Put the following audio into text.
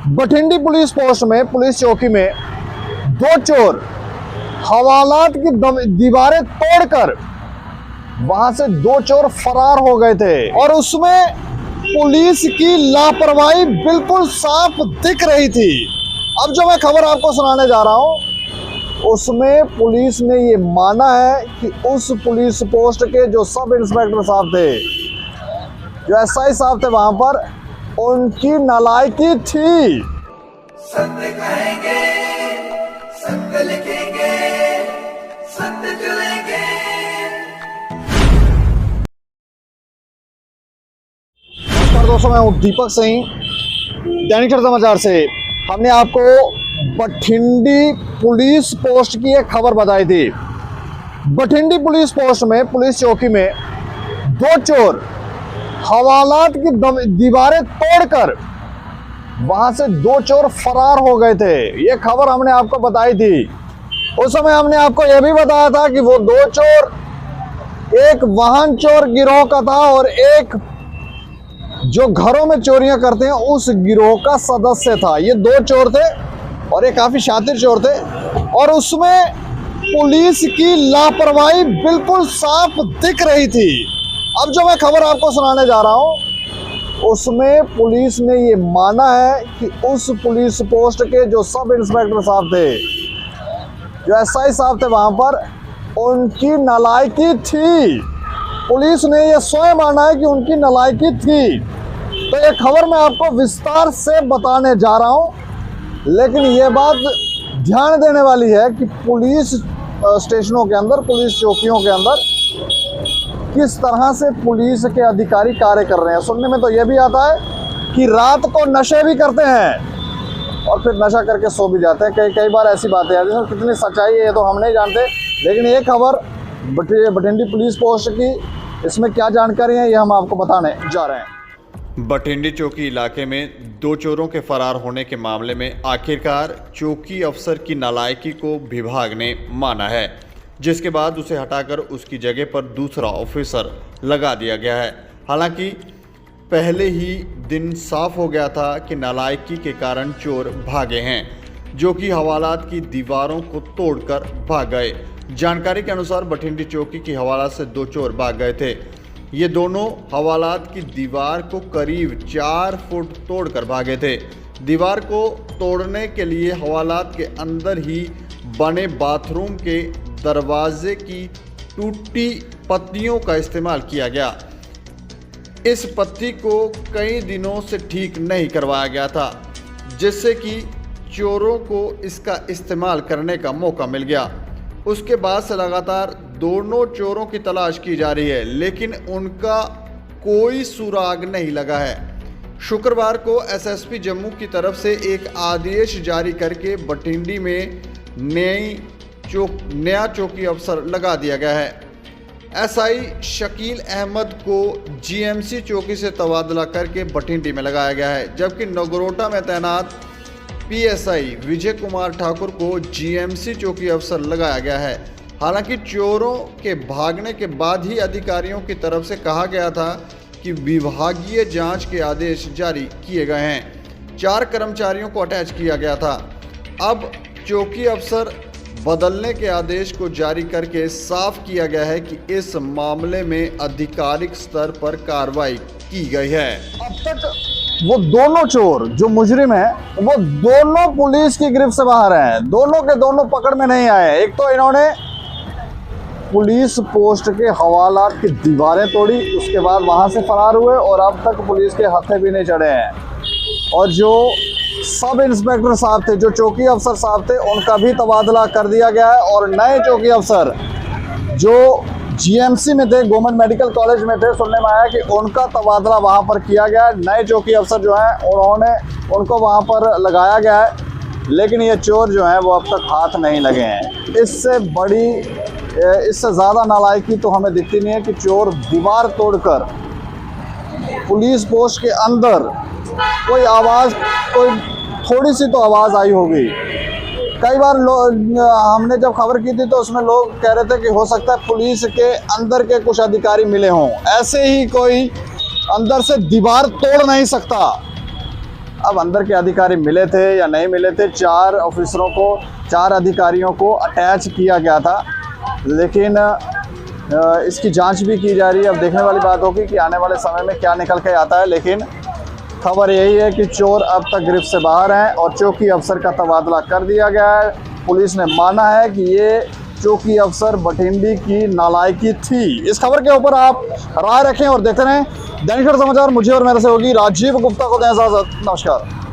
Bathindi police post में police चौकी में दो चोर हवालात की दीवारें तोड़कर वहां से दो चोर फरार हो गए थे और उसमें पुलिस की लापरवाही बिल्कुल साफ दिख रही थी। अब जो मैं खबर आपको सुनाने जा रहा हूं उसमें पुलिस ने ये माना है कि उस पुलिस पोस्ट के जो सब इंस्पेक्टर साहब थे, जो एसआई साहब थे वहां पर, उनकी नालायकी थी। सत्य कहेंगे, सत्य लिखेंगे, सत्य चलेंगे। नमस्कार दोस्तों, मैं हूं दीपक सिंह, दैनिक समाचार से। हमने आपको बठिंडी पुलिस पोस्ट की एक खबर बताई थी। बठिंडी पुलिस पोस्ट में पुलिस चौकी में दो चोर हवालात की दीवारें तोड़कर वहां से दो चोर फरार हो गए थे। ये खबर हमने आपको बताई थी। उस समय हमने आपको यह भी बताया था कि वो दो चोर एक वाहन चोर गिरोह का था और एक जो घरों में चोरियां करते हैं उस गिरोह का सदस्य था। ये दो चोर थे और ये काफी शातिर चोर थे और उसमें पुलिस की लापरवाही बिल्कुल साफ दिख रही थी। अब जो मैं खबर आपको सुनाने जा रहा हूं उसमें पुलिस ने ये माना है कि उस पुलिस पोस्ट के जो सब इंस्पेक्टर साहब थे, जो एसआई साहब थे वहां पर, उनकी नालायकी थी। पुलिस ने ये स्वयं माना है कि उनकी नालायकी थी। तो ये खबर मैं आपको विस्तार से बताने जा रहा हूं, लेकिन ये बात ध्यान देने वाली है कि पुलिस स्टेशनों के अंदर, पुलिस चौकियों के अंदर किस तरह से पुलिस के अधिकारी कार्य कर रहे हैं। सुनने में तो ये भी आता है कि रात को नशे भी करते हैं और फिर नशा करके सो भी जाते हैं। कई बार ऐसी बातें आती हैं। कितनी सच्चाई है ये तो हम नहीं जानते, लेकिन ये खबर बठिंडी पुलिस पोस्ट की, इसमें क्या जानकारी है ये हम आपको बताने जा रहे हैं। बठिंडी चौकी इलाके में दो चोरों के फरार होने के मामले में आखिरकार चौकी अफसर की नालायकी को विभाग ने माना है, जिसके बाद उसे हटाकर उसकी जगह पर दूसरा ऑफिसर लगा दिया गया है। हालांकि पहले ही दिन साफ हो गया था कि नालायकी के कारण चोर भागे हैं, जो कि हवालात की दीवारों को तोड़कर भाग गए। जानकारी के अनुसार बठिंडी चौकी की हवालात से दो चोर भाग गए थे। ये दोनों हवालात की दीवार को करीब 4 फुट तोड़कर भागे थे। दीवार को तोड़ने के लिए हवालात के अंदर ही बने बाथरूम के दरवाजे की टूटी पत्तियों का इस्तेमाल किया गया। इस पत्ती को कई दिनों से ठीक नहीं करवाया गया था, जिससे कि चोरों को इसका इस्तेमाल करने का मौका मिल गया। उसके बाद से लगातार दोनों चोरों की तलाश की जा रही है, लेकिन उनका कोई सुराग नहीं लगा है। शुक्रवार को एसएसपी जम्मू की तरफ से एक आदेश जारी करके बठिंडी में नया चौकी अफसर लगा दिया गया है। एसआई शकील अहमद को जीएमसी चौकी से तबादला करके बठिंडी में लगाया गया है, जबकि नगरोटा में तैनात पीएसआई विजय कुमार ठाकुर को जीएमसी चौकी अफसर लगाया गया है। हालांकि चोरों के भागने के बाद ही अधिकारियों की तरफ से कहा गया था कि विभागीय जांच के आदेश जारी किए गए हैं। 4 कर्मचारियों को अटैच किया गया था। अब चौकी अफसर बदलने के आदेश को जारी करके साफ किया गया है कि इस मामले में आधिकारिक स्तर पर कार्रवाई की गई है। अब तक वो दोनों चोर जो मुजरिम हैं, वो दोनों पुलिस की गिरफ्त से बाहर हैं। दोनों के दोनों पकड़ में नहीं आए। एक तो इन्होंने पुलिस पोस्ट के हवालात की दीवारें तोड़ी, उसके बाद वहां से फरार हुए और अब तक पुलिस के हत्थे भी नहीं चढ़े हैं। और जो सब इंस्पेक्टर साहब थे, जो चौकी अफसर साहब थे, उनका भी तबादला कर दिया गया है और नए चौकी अफसर जो जीएमसी में थे, गवर्नमेंट मेडिकल कॉलेज में थे, सुनने में आया कि उनका तबादला वहां पर किया गया है। नए चौकी अफसर जो हैं उनको वहां पर लगाया गया है, लेकिन ये चोर जो हैं वो अब तक हाथ नहीं लगे हैं। इससे ज़्यादा नालायकी तो हमें दिखती नहीं है कि चोर दीवार तोड़कर पुलिस पोस्ट के अंदर कोई थोड़ी सी तो आवाज़ आई होगी। कई बार हमने जब खबर की थी तो उसमें लोग कह रहे थे कि हो सकता है पुलिस के अंदर के कुछ अधिकारी मिले हों। ऐसे ही कोई अंदर से दीवार तोड़ नहीं सकता। अब अंदर के अधिकारी मिले थे या नहीं मिले थे, 4 ऑफिसरों को, 4 अधिकारियों को अटैच किया गया था, लेकिन इसकी जांच भी की जा रही है। अब देखने वाली बात होगी कि आने वाले समय में क्या निकल के आता है, लेकिन खबर यही है कि चोर अब तक गिरफ्त से बाहर हैं और चौकी अफसर का तबादला कर दिया गया है। पुलिस ने माना है कि ये चौकी अफसर बठिंडी की नालायकी थी। इस खबर के ऊपर आप राय रखें और देखते रहें दैनिक समाचार। मुझे और मेरे से होगी राजीव गुप्ता को दें इजाजत। नमस्कार।